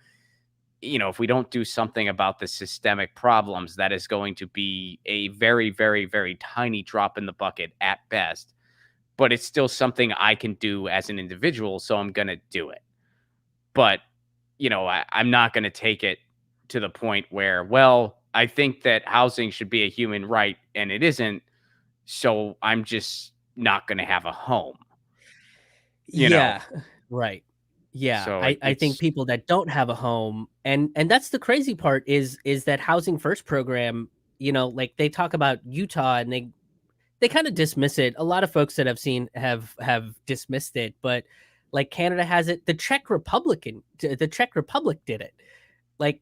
if we don't do something about the systemic problems, that is going to be a very, very, very tiny drop in the bucket at best, but it's still something I can do as an individual, so I'm gonna do it. But, I'm not gonna take it to the point where, well, I think that housing should be a human right and it isn't, so I'm just not gonna have a home, you know? Yeah, right. Yeah, So I think it's people that don't have a home and that's the crazy part is that Housing First program, like, they talk about Utah and they kinda dismiss it. A lot of folks that I've seen have dismissed it, but, like, Canada has it. The Czech Republic did it. Like,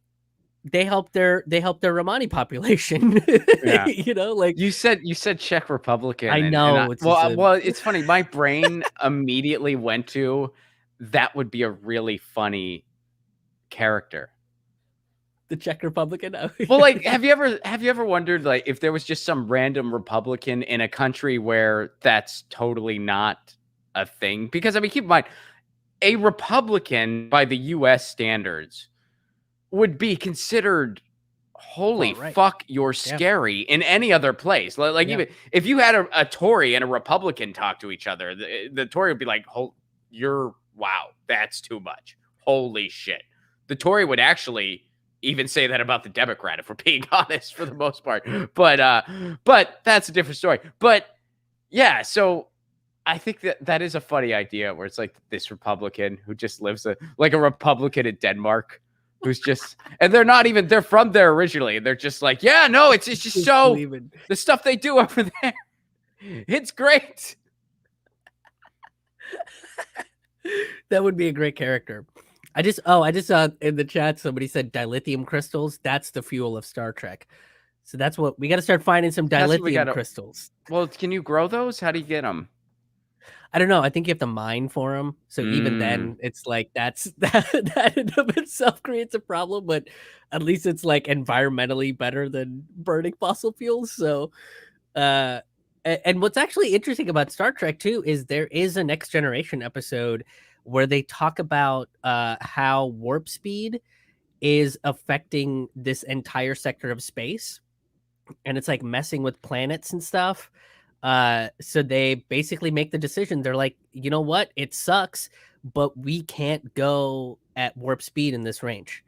they helped their Romani population, yeah. like You said Czech I Republican and I know it's just a well, it's funny, my brain immediately went to that would be a really funny character. the Czech Republican. Oh, Well, yeah, like, have you ever wondered, like, if there was just some random Republican in a country where that's totally not a thing? Because, I mean, keep in mind, a Republican by the US standards would be considered, "Holy far right. fuck, you're Yeah, scary," in any other place. Like, yeah. even if you had a Tory and a Republican talk to each other, the Tory would be like, you're wow, that's too much. Holy shit." The Tory would actually even say that about the Democrat, if we're being honest, for the most part. But that's a different story. But yeah, so I think that is a funny idea where it's like this Republican who just lives like a Republican in Denmark who's just and they're from there originally. They're just like, yeah, no, it's just Just so leaving. the stuff they do over there. It's great. That would be a great character. I just saw in the chat somebody said dilithium crystals. That's the fuel of Star Trek. So that's what we got to start finding some That's what we dilithium gotta crystals. well, can you grow those? How do you get them? I don't know. I think you have to mine for them. So even Mm. then, it's like that in of itself creates a problem. But at least it's like environmentally better than burning fossil fuels. So, uh, and what's actually interesting about Star Trek too is there is a Next Generation episode where they talk about how warp speed is affecting this entire sector of space, and it's like messing with planets and stuff. So they basically make the decision. They're like, you know what? It sucks, but we can't go at warp speed in this range.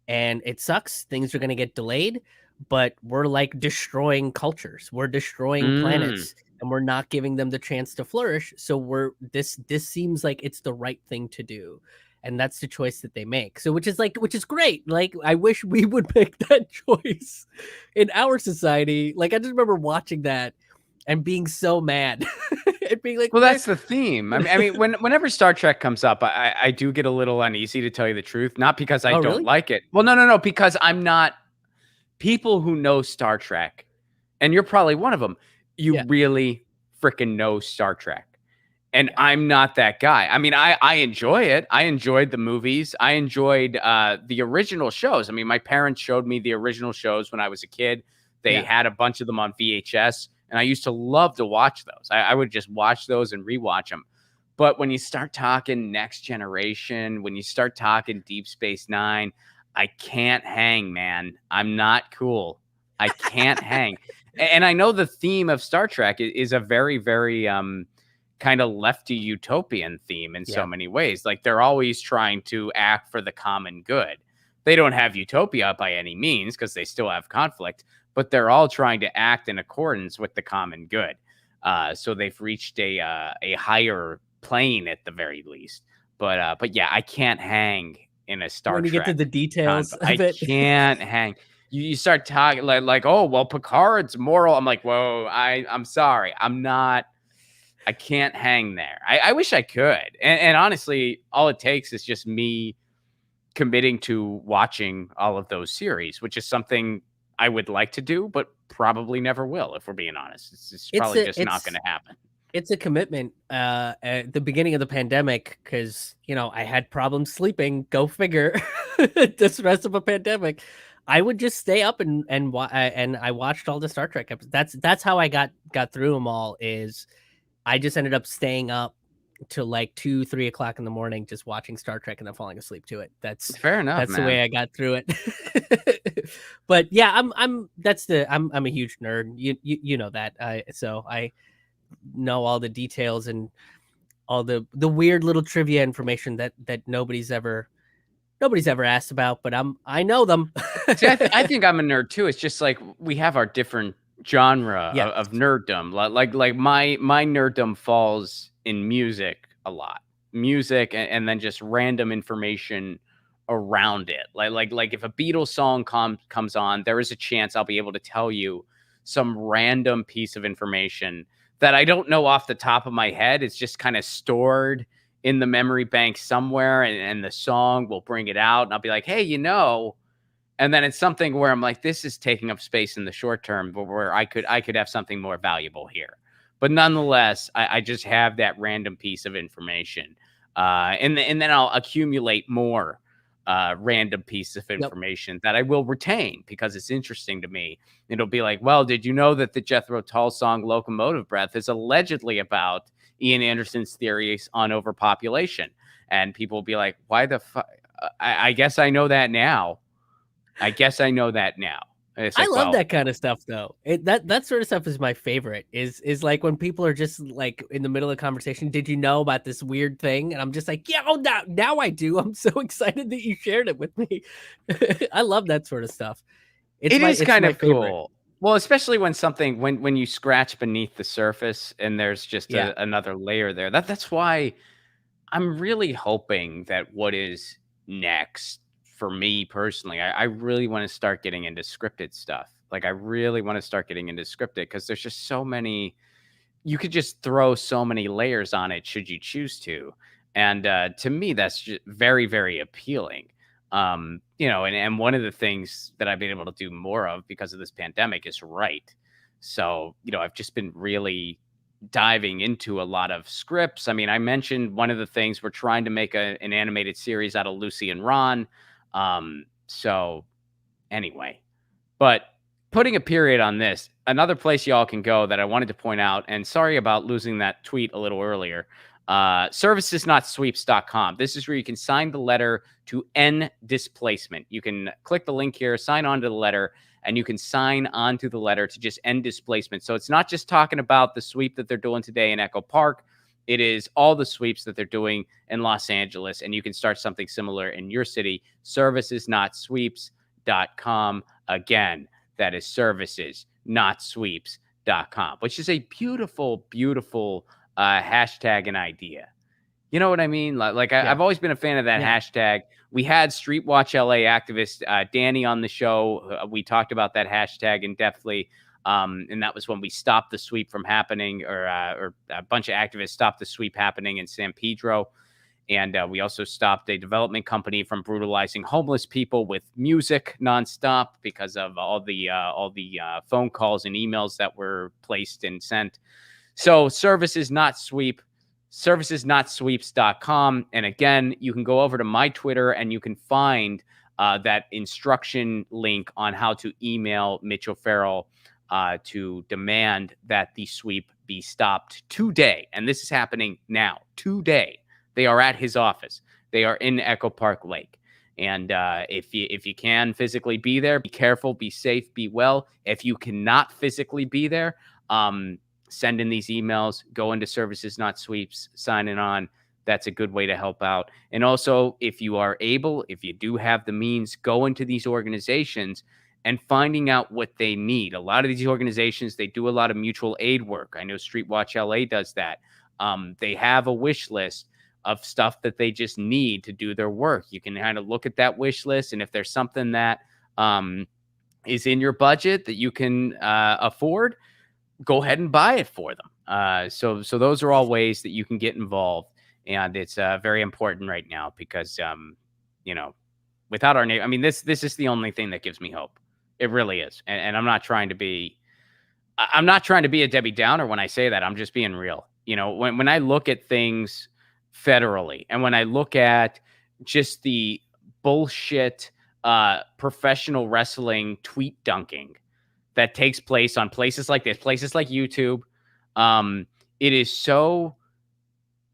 and it sucks. Things are going to get delayed, but we're like destroying cultures. We're destroying Mm. planets, and we're not giving them the chance to flourish. So this seems like it's the right thing to do. And that's the choice that they make. So which is great. Like I wish we would make that choice in our society. Like I just remember watching that and being so mad. And being like, Well, that's the theme. I mean, whenever Star Trek comes up, I do get a little uneasy, to tell you the truth. Not because I oh don't really? like it. Well, no, because I'm not people who know Star Trek, and you're probably one of them. You Yeah. really freaking know Star Trek. And Yeah. I'm not that guy. I mean, I enjoy it. I enjoyed the movies. I enjoyed the original shows. I mean, my parents showed me the original shows when I was a kid. They Yeah. had a bunch of them on VHS, and I used to love to watch those. I would just watch those and rewatch them. But when you start talking Next Generation, when you start talking Deep Space Nine, I can't hang, man. I'm not cool. I can't hang. And I know the theme of Star Trek is a very, very kind of lefty utopian theme in so Yeah. many ways. Like they're always trying to act for the common good. They don't have utopia by any means because they still have conflict, but they're all trying to act in accordance with the common good. So they've reached a higher plane at the very least. But yeah, I can't hang in a Star When you get to Trek the details I of it. can't hang. You start talking like, oh well, Picard's moral. I'm like, whoa, I'm sorry, I can't hang there. I wish I could. And honestly, all it takes is just me committing to watching all of those series, which is something I would like to do, but probably never will, if we're being honest. It's It's probably a just not it's going to happen. it's a commitment at the beginning of the pandemic because I had problems sleeping. Go figure. This rest of a pandemic, I would just stay up and I watched all the Star Trek episodes. That's how I got through them all. Is I just ended up staying up till like 2-3 o'clock in the morning just watching Star Trek and then falling asleep to it. Fair enough, That's the man. way I got through it. But yeah, I'm a huge nerd. You know that. So I know all the details and all the weird little trivia information that nobody's ever asked about, but I know them. See, I think I'm a nerd too. It's just like we have our different genre Yes. of nerddom. Like my nerddom falls in music a lot, music, and then just random information around it. Like if a Beatles song comes on, there is a chance I'll be able to tell you some random piece of information that I don't know off the top of my head. It's just kind of stored in the memory bank somewhere, and the song will bring it out, and I'll be like, hey, and then it's something where I'm like, this is taking up space in the short term, but where I could have something more valuable here. But nonetheless, I just have that random piece of information, and then I'll accumulate more random pieces of Yep. information that I will retain because it's interesting to me. It'll be like, well, did you know that the Jethro Tull song "Locomotive Breath" is allegedly about Ian Anderson's theories on overpopulation? And people will be like, why the fuck? I guess I know that now. I guess I know that now. And it's I like, love well, that kind of stuff though. That sort of stuff is my favorite. Is like when people are just like in the middle of a conversation, did you know about this weird thing? And I'm just like, yeah, oh now I do. I'm so excited that you shared it with me. I love that sort of stuff. It's it my is it's kind my of favorite. cool. Well, especially when something when you scratch beneath the surface and there's just Yeah. another layer there. That's why I'm really hoping that what is next for me personally, I really want to start getting into scripted stuff. Like I really want to start getting into scripted because there's just so many you could just throw so many layers on it should you choose to. And to me, that's just very, very appealing. And one of the things that I've been able to do more of because of this pandemic is write. So, I've just been really diving into a lot of scripts. I mean, I mentioned one of the things we're trying to make an animated series out of Lucy and Ron. So anyway, but putting a period on this, another place y'all can go that I wanted to point out, and sorry about losing that tweet a little earlier. Servicesnotsweeps.com. This is where you can sign the letter to end displacement. You can click the link here, sign on to the letter, and you can sign on to the letter to just end displacement. So it's not just talking about the sweep that they're doing today in Echo Park. It is all the sweeps that they're doing in Los Angeles, and you can start something similar in your city. Servicesnotsweeps.com. Again, that is servicesnotsweeps.com, which is a beautiful, beautiful hashtag and idea. You know what I mean? Yeah. I've always been a fan of that Yeah. hashtag. We had Street Watch LA activist Danny on the show. We talked about that hashtag in depthly. And that was when we stopped the sweep from happening, or a bunch of activists stopped the sweep happening in San Pedro. And we also stopped a development company from brutalizing homeless people with music nonstop because of all the phone calls and emails that were placed and sent. So servicesnotsweeps.com. And again, you can go over to my Twitter and you can find that instruction link on how to email Mitch O'Farrell to demand that the sweep be stopped today. And this is happening now, today. They are at his office. They are in Echo Park Lake. And if you can physically be there, be careful, be safe, be well. If you cannot physically be there, send in these emails, go into Services Not Sweeps, sign in on. That's a good way to help out. And also, if you are able, if you do have the means, go into these organizations and finding out what they need. A lot of these organizations, they do a lot of mutual aid work. I know Street Watch LA does that. They have a wish list of stuff that they just need to do their work. You can kind of look at that wish list, and if there's something that is in your budget that you can afford, go ahead and buy it for them. So those are all ways that you can get involved, and it's very important right now because without our neighbor, I mean, this is the only thing that gives me hope. It really is, and I'm not trying to be a Debbie Downer when I say that. I'm just being real. When I look at things federally, and when I look at just the bullshit professional wrestling tweet dunking that takes place on places like this, places like YouTube, it is so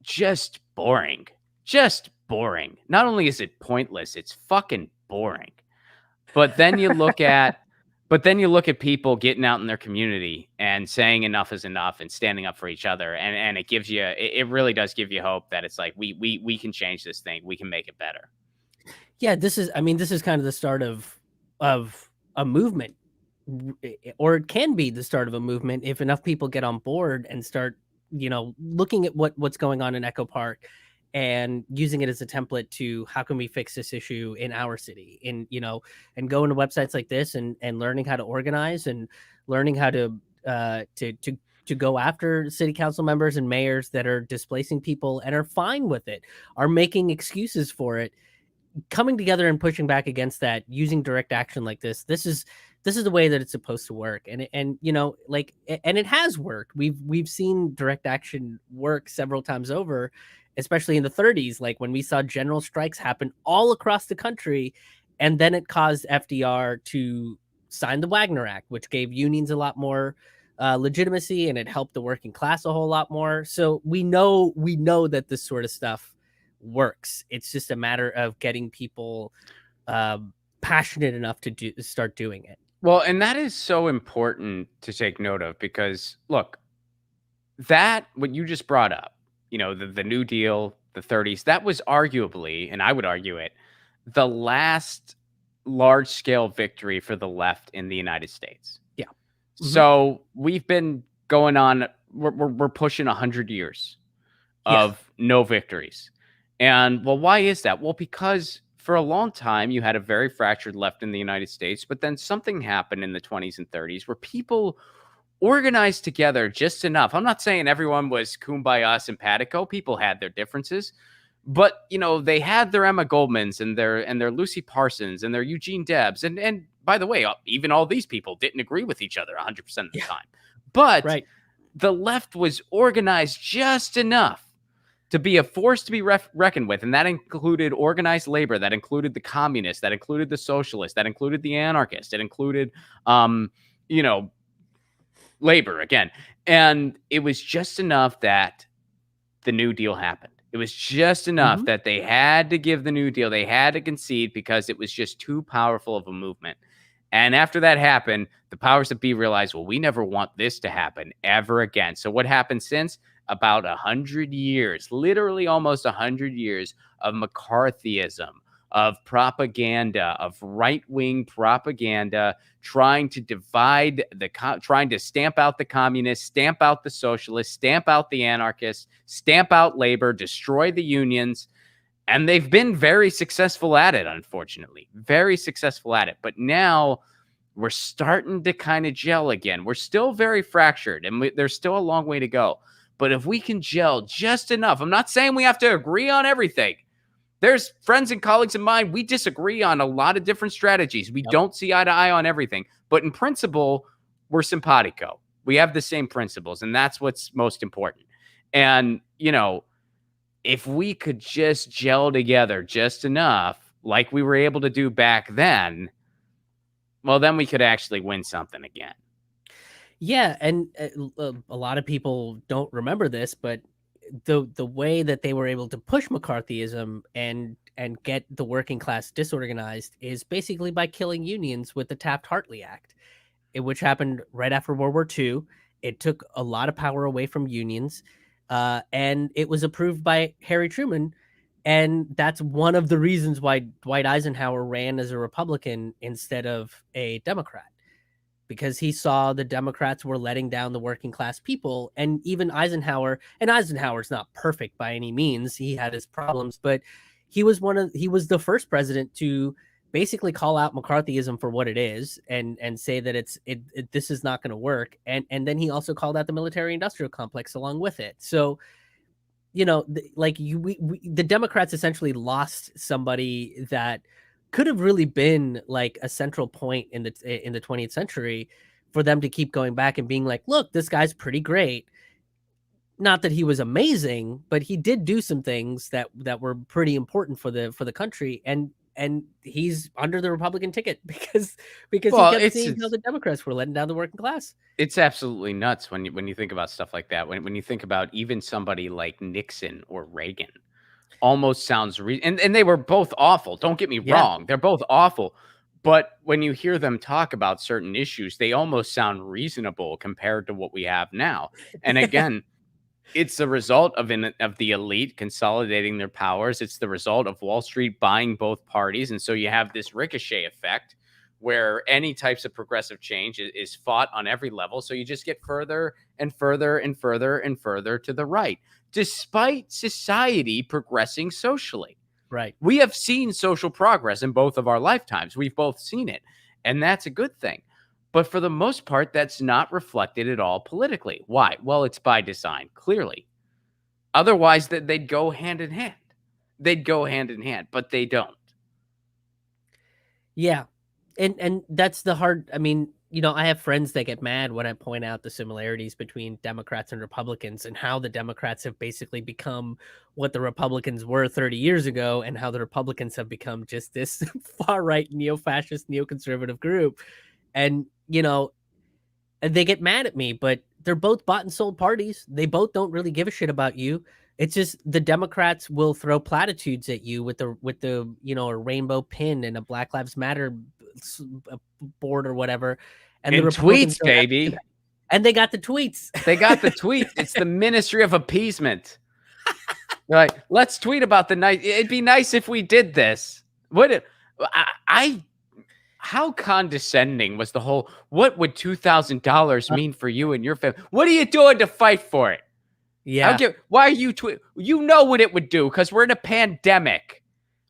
just boring. Just boring. Not only is it pointless, it's fucking boring. But then you look at people getting out in their community and saying enough is enough and standing up for each other. And it really does give you hope that it's like, we can change this thing. We can make it better. Yeah. This is kind of the start of a movement, or it can be the start of a movement if enough people get on board and start, looking at what's going on in Echo Park and using it as a template to how can we fix this issue in our city, and going to websites like this and learning how to organize and learning how to go after city council members and mayors that are displacing people and are fine with it, are making excuses for it, coming together and pushing back against that, using direct action like this. This is the way that it's supposed to work. And it has worked. We've seen direct action work several times over, especially in the 30s, like when we saw general strikes happen all across the country. And then it caused FDR to sign the Wagner Act, which gave unions a lot more legitimacy, and it helped the working class a whole lot more. So we know that this sort of stuff works. It's just a matter of getting people passionate enough to start doing it. Well, and that is so important to take note of, because look, what you just brought up, the New Deal, the 30s, that was arguably, and I would argue it, the last large scale victory for the left in the United States. Yeah. Mm-hmm. So we've been going on, we're pushing 100 years of no victories. And well, why is that? Well, because for a long time, you had a very fractured left in the United States, but then something happened in the 20s and 30s where people organized together just enough. I'm not saying everyone was kumbaya simpatico. People had their differences, but they had their Emma Goldmans and their Lucy Parsons and their Eugene Debs. And by the way, even all these people didn't agree with each other 100% of the time. But the left was organized just enough to be a force to be reckoned with. And that included organized labor. That included the communists. That included the socialists. That included the anarchists. It included, labor again. And it was just enough that the New Deal happened. It was just enough that they had to give the New Deal. They had to concede because it was just too powerful of a movement. And after that happened, the powers that be realized, well, we never want this to happen ever again. So what happened since? About 100 years, literally almost 100 years of McCarthyism, of propaganda, of right-wing propaganda, trying to divide trying to stamp out the communists, stamp out the socialists, stamp out the anarchists, stamp out labor, destroy the unions. And they've been very successful at it, unfortunately. Very successful at it. But now we're starting to kind of gel again. We're still very fractured, and there's still a long way to go. But if we can gel just enough, I'm not saying we have to agree on everything. There's friends and colleagues of mine, we disagree on a lot of different strategies. We don't see eye to eye on everything. But in principle, we're simpatico. We have the same principles, and that's what's most important. And, if we could just gel together just enough, like we were able to do back then, well, then we could actually win something again. Yeah, and a lot of people don't remember this, but the way that they were able to push McCarthyism and get the working class disorganized is basically by killing unions with the Taft-Hartley Act, which happened right after World War II. It took a lot of power away from unions. And it was approved by Harry Truman. And that's one of the reasons why Dwight Eisenhower ran as a Republican instead of a Democrat, because he saw the Democrats were letting down the working class people. And even Eisenhower's not perfect by any means. He had his problems, but he was the first president to basically call out McCarthyism for what it is and say that this is not going to work. And then he also called out the military industrial complex along with it. So, the Democrats essentially lost somebody that could have really been like a central point in the 20th century for them to keep going back and being like, look, this guy's pretty great. Not that he was amazing, but he did do some things that were pretty important for the country. And he's under the Republican ticket because he kept seeing how the Democrats were letting down the working class. It's absolutely nuts when you think about stuff like that. When you think about even somebody like Nixon or Reagan, almost sounds and they were both awful. Don't get me wrong; they're both awful. But when you hear them talk about certain issues, they almost sound reasonable compared to what we have now. And again, it's the result of the elite consolidating their powers. It's the result of Wall Street buying both parties. And so you have this ricochet effect where any types of progressive change is fought on every level. So you just get further and further and further and further to the right, despite society progressing socially. Right. We have seen social progress in both of our lifetimes. We've both seen it. And that's a good thing. But for the most part, that's not reflected at all politically. Why? Well, it's by design, clearly. Otherwise, they'd go hand in hand. They'd go hand in hand, but they don't. Yeah. And that's the hard, I have friends that get mad when I point out the similarities between Democrats and Republicans and how the Democrats have basically become what the Republicans were 30 years ago and how the Republicans have become just this far-right, neo-fascist, neoconservative group. And, they get mad at me, but they're both bought and sold parties. They both don't really give a shit about you. It's just the Democrats will throw platitudes at you with the a rainbow pin and a Black Lives Matter board or whatever. And the tweets, baby. And they got the tweets. They got the tweets. It's the Ministry of Appeasement. Like, let's tweet about it'd be nice if we did this. How condescending was the whole, what would $2,000 mean for you and your family? What are you doing to fight for it? Yeah. Why are you you know what it would do, because we're in a pandemic.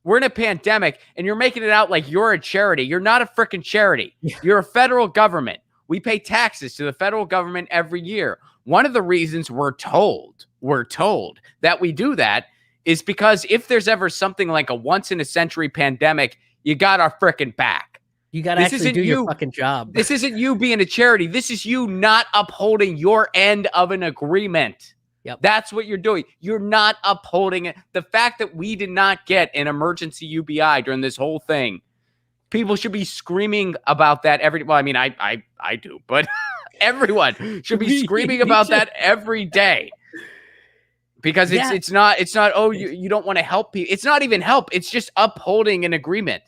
We're in a pandemic, and you're making it out like you're a charity. You're not a freaking charity. You're a federal government. We pay taxes to the federal government every year. One of the reasons we're told that we do that is because if there's ever something like a once-in-a-century pandemic, you got our freaking back. You got to actually do your fucking job. This isn't you being a charity. This is you not upholding your end of an agreement. Yep. That's what you're doing. You're not upholding it. The fact that we did not get an emergency UBI during this whole thing, people should be screaming about that I do, but everyone should be screaming about that every day. Because it's not, oh, you don't want to help people. It's not even help. It's just upholding an agreement.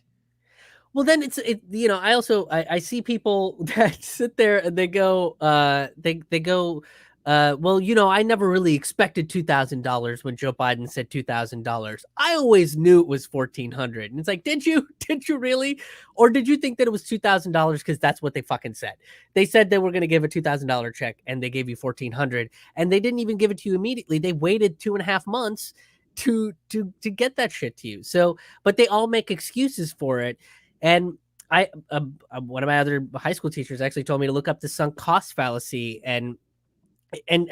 Well, then I see people that sit there and they go, well, I never really expected $2,000 when Joe Biden said $2,000. I always knew it was 1,400. And it's like, did you? Did you really? Or did you think that it was $2,000 because that's what they fucking said? They said they were going to give a $2,000 check and they gave you 1,400, and they didn't even give it to you immediately. They waited 2.5 months to get that shit to you. So, but they all make excuses for it. And one of my other high school teachers actually told me to look up the sunk cost fallacy, and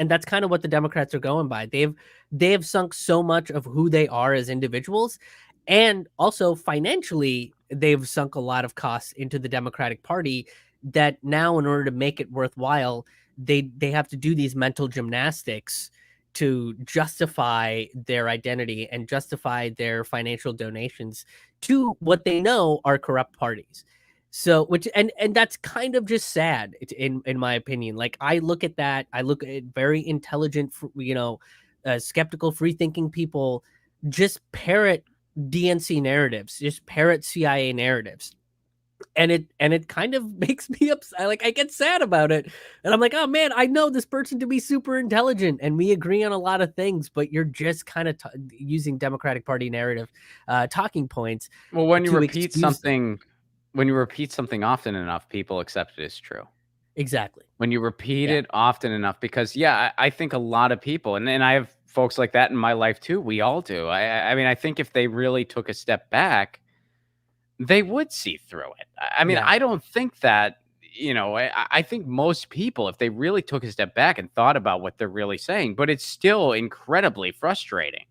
that's kind of what the Democrats are going by. They have sunk so much of who they are as individuals, and also financially, they've sunk a lot of costs into the Democratic Party that now, in order to make it worthwhile, they have to do these mental gymnastics to justify their identity and justify their financial donations to what they know are corrupt parties. So, which and that's kind of just sad in my opinion. Like, I look at that, I look at very intelligent, skeptical, free thinking people just parrot DNC narratives, just parrot CIA narratives. And it kind of makes me upset. Like, I get sad about it, and I'm like, oh man, I know this person to be super intelligent, and we agree on a lot of things, but you're just kind of using Democratic Party narrative talking points Well, when you to repeat excuse them. something, when you repeat something often enough, people accept it as true. Exactly. When you repeat Yeah. it often enough, because I think a lot of people, and I have folks like that in my life too. We all do. I mean, I think if they really took a step back, they would see through it. I mean, Yeah. I don't think that, I think most people, if they really took a step back and thought about what they're really saying, but it's still incredibly frustrating.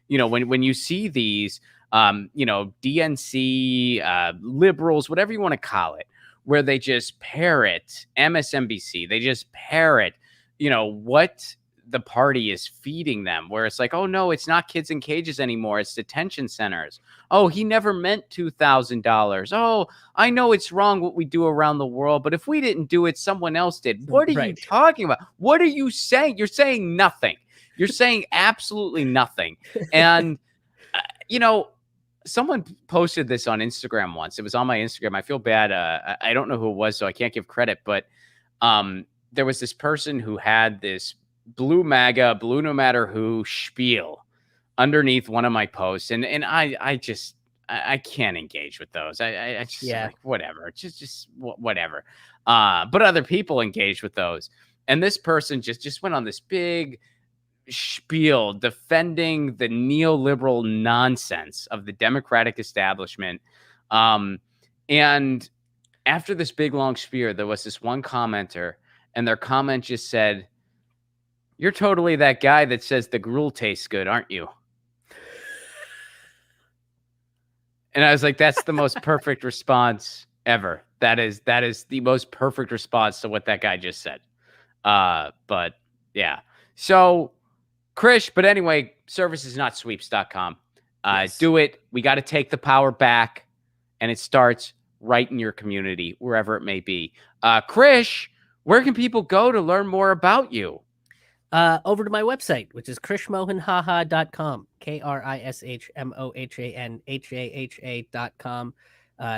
When you see these, DNC, liberals, whatever you want to call it, where they just parrot MSNBC, they just parrot, what the party is feeding them, where it's like, oh no, it's not kids in cages anymore, it's detention centers. Oh, he never meant $2,000. Oh, I know it's wrong what we do around the world, but if we didn't do it, someone else did. What are you Right. talking about? What are you saying? You're saying nothing. You're saying absolutely nothing. And, someone posted this on Instagram once. It was on my Instagram. I feel bad. I don't know who it was, so I can't give credit, but there was this person who had this blue MAGA, blue no matter who spiel underneath one of my posts, and I can't engage with those. I just Yeah. like whatever, whatever. But other people engage with those, and this person just went on this big spiel defending the neoliberal nonsense of the Democratic establishment. And after this big long spiel, there was this one commenter, and their comment just said, "You're totally that guy that says the gruel tastes good, aren't you?" And I was like, that's the most perfect response ever. That is the most perfect response to what that guy just said. But yeah. So, Krish, but anyway, servicesnotsweeps.com. Yes. Do it. We got to take the power back, and it starts right in your community, wherever it may be. Krish, where can people go to learn more about you? Over to my website, which is krishmohanhaha.com, KRISHMOHANHAHA.com.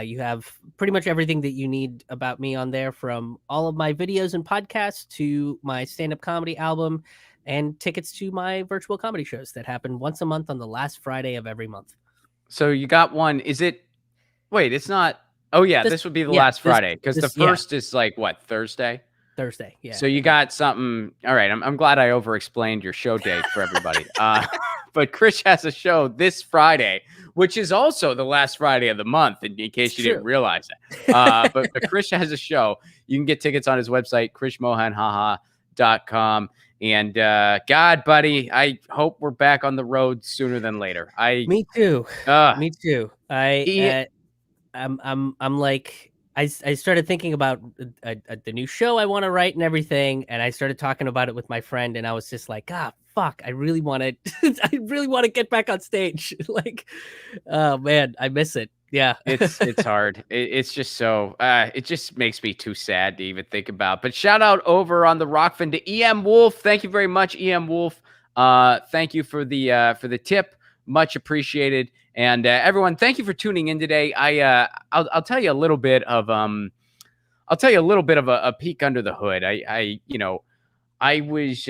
You have pretty much everything that you need about me on there, from all of my videos and podcasts to my stand-up comedy album and tickets to my virtual comedy shows that happen once a month on the last Friday of every month. So you got one. Wait, it's not. Oh yeah, this would be the last Friday, because the first is like what, Thursday? Thursday, yeah. So you got something. All right, I'm glad I over-explained your show date for everybody. But Krish has a show this Friday, which is also the last Friday of the month, in case you didn't realize it. But Krish has a show. You can get tickets on his website, krishmohanhaha.com. And God, buddy, I hope we're back on the road sooner than later. Me too. Me too. I'm like, I started thinking about the new show I want to write and everything, and I started talking about it with my friend, and I was just like, fuck, I really want to I really want to get back on stage. Like, oh man, I miss it. Yeah. It's hard. It's just so it just makes me too sad to even think about. But shout out over on the Rockfin to EM Wolf. Thank you very much, EM Wolf. Thank you for the tip. Much appreciated. And everyone, thank you for tuning in today. I'll tell you a little bit of a peek under the hood. I was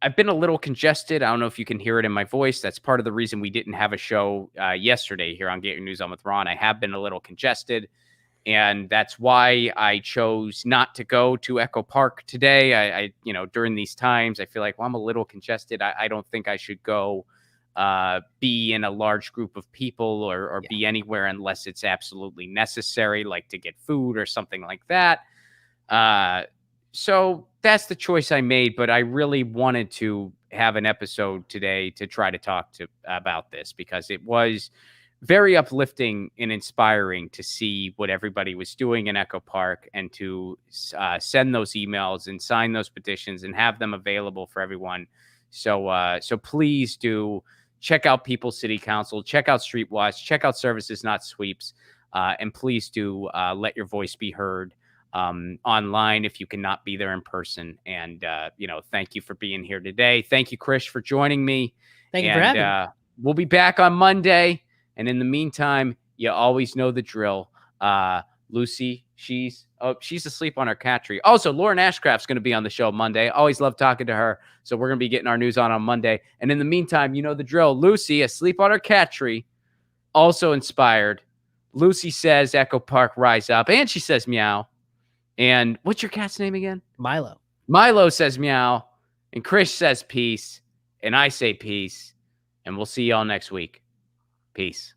I've been a little congested. I don't know if you can hear it in my voice. That's part of the reason we didn't have a show yesterday here on Get Your News On with Ron. I have been a little congested, and that's why I chose not to go to Echo Park today. During these times, I feel like, well, I'm a little congested. I don't think I should go be in a large group of people or be anywhere unless it's absolutely necessary, like to get food or something like that. So that's the choice I made, but I really wanted to have an episode today to try to talk about this, because it was very uplifting and inspiring to see what everybody was doing in Echo Park, and to send those emails and sign those petitions and have them available for everyone. So please do check out People's City Council, check out Streetwatch, check out Services Not Sweeps, and please do let your voice be heard online if you cannot be there in person. And thank you for being here today. Thank you, Krish, for joining me. Thank you for having me. We'll be back on Monday. And in the meantime, you always know the drill. Lucy, she's asleep on her cat tree. Also, Lauren Ashcraft's going to be on the show Monday. Always love talking to her. So we're going to be getting our news on Monday. And in the meantime, you know the drill. Lucy, asleep on her cat tree, also inspired. Lucy says, Echo Park, rise up. And she says, meow. And what's your cat's name again? Milo. Milo says meow. And Krish says peace. And I say peace. And we'll see y'all next week. Peace.